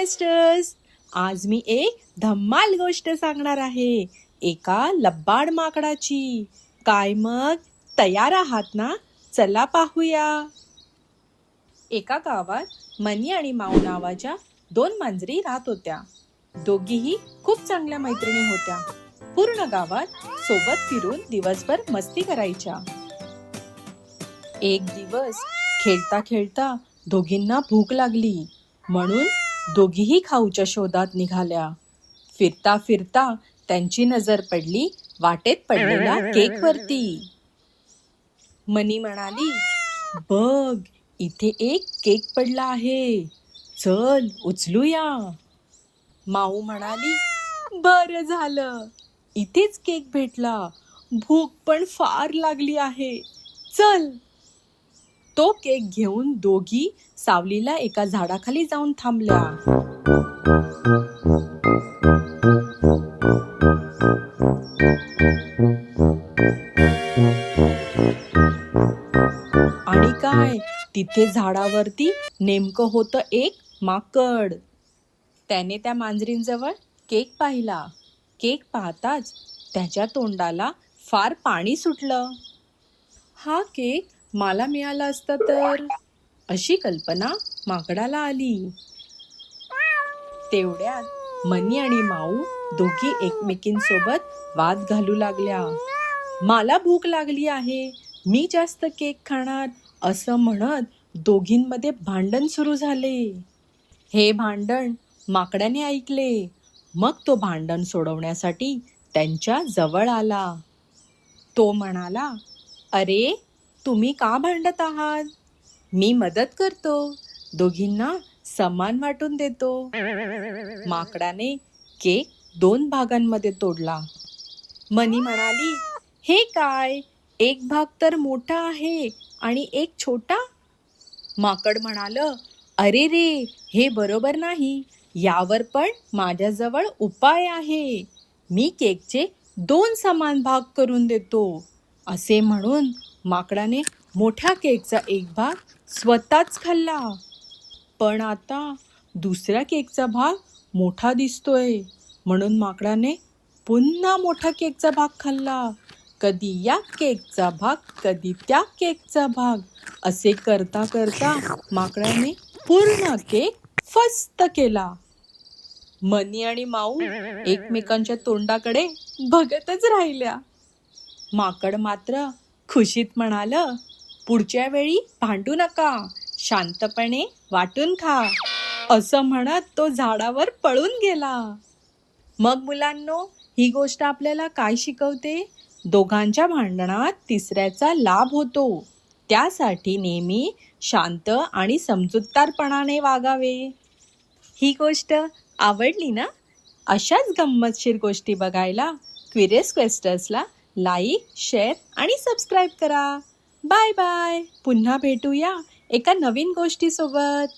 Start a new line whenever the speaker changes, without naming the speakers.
क्वेस्टर्स. आज मी एक धम्माल गोष्ट सांगणार आहे, एका लबाड माकडाची. काय मग तयार आहात ना? चला पाहूया. एका गावात मनी आणि माऊ नावाच्या दोन मांजरी राहत होत्या. दोघीही खूप चांगल्या मैत्रिणी होत्या. पूर्ण गावात सोबत फिरून दिवसभर मस्ती करायच्या. एक दिवस खेळता खेळता दोघींना भूक लागली, म्हणून दोघीही खाऊच्या शोधात निघाल्या. फिरता फिरता त्यांची नजर पडली वाटेत पडलेल्या केकवरती. मनी म्हणाली, बघ, इथे एक केक पडला आहे, चल उचलूया. माऊ म्हणाली, बरं झालं, इथेच केक भेटला, भूक पण फार लागली आहे, चल. तो केक घेऊन दोघी सावलीला एका झाडाखाली जाऊन थांबल्या. आणि काय, तिथे झाडावरती नेमकं होतं एक माकड. त्याने त्या मांजरींजवळ केक पाहिला. केक पाहताच त्याच्या तोंडाला फार पाणी सुटलं. हा केक मला मिळाला असता तर, अशी कल्पना माकडाला आली. तेवढ्यात मनी आणि माऊ दोघी एकमेकींसोबत वाद घालू लागल्या. मला भूक लागली आहे, मी जास्त केक खाणार, असं म्हणत दोघींमध्ये भांडण सुरू झाले. हे भांडण माकडाने ऐकले. मग तो भांडण सोडवण्यासाठी त्यांच्या जवळ आला. तो म्हणाला, अरे, तुम्ही का भांडत आहात? मी मदत करतो, दोघींना समान वाटून देतो. माकडाने केक 2 भागांमध्ये तोडला. मनी म्हणाली, हे काय, एक भाग तर मोठा आहे आणि एक छोटा. माकड म्हणालं, अरे रे, हे बरोबर नाही, यावर पण माझ्याजवळ उपाय आहे, मी केकचे 2 समान भाग करून देतो. असे म्हणून माकडाने मोठ्या केकचा एक भाग स्वतःच खाल्ला. पण आता दुसऱ्या केकचा भाग मोठा दिसतोय, म्हणून माकडाने पुन्हा मोठा केकचा भाग खाल्ला. कधी या केकचा भाग, कधी त्या केकचा भाग, असे करता करता माकडाने पूर्ण केक फस्त केला. मनी आणि माऊ एकमेकांच्या तोंडाकडे बघतच राहिल्या. माकड मात्र खुशीत म्हणालं, पुढच्या वेळी भांडू नका, शांतपणे वाटून खा. असं म्हणत तो झाडावर पळून गेला. मग मुलांनो, ही गोष्ट आपल्याला काय शिकवते? दोघांच्या भांडणात तिसऱ्याचा लाभ होतो, त्यासाठी नेहमी शांत आणि समजूतदारपणाने वागावे. ही गोष्ट आवडली ना? अशाच गंमतशीर गोष्टी बघायला क्युरियस क्वेस्टर्सला लाईक, शेअर आणि सबस्क्राईब करा. Bye bye. पुन्हा भेटूया एका नवीन गोष्टीसोबत.